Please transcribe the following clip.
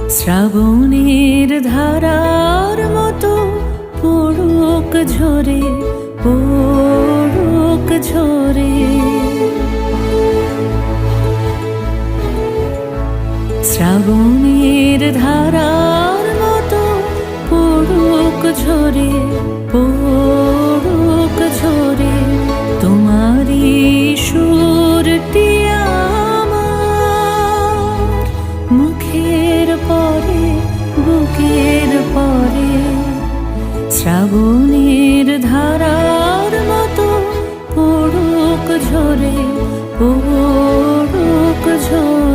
শ্রাবণের ধারার মতো পড়ুক ঝরে, পড়ুক ঝরে। শ্রাবণের ধারার মতো পড়ুক ঝরে, পড়ুক ঝরে। তোমারই সুরটি আমার মুখের পরে, বুকের পরে। শ্রাবণের ধারার মতো পড়ুক ঝরে, পড়ুক ঝরে।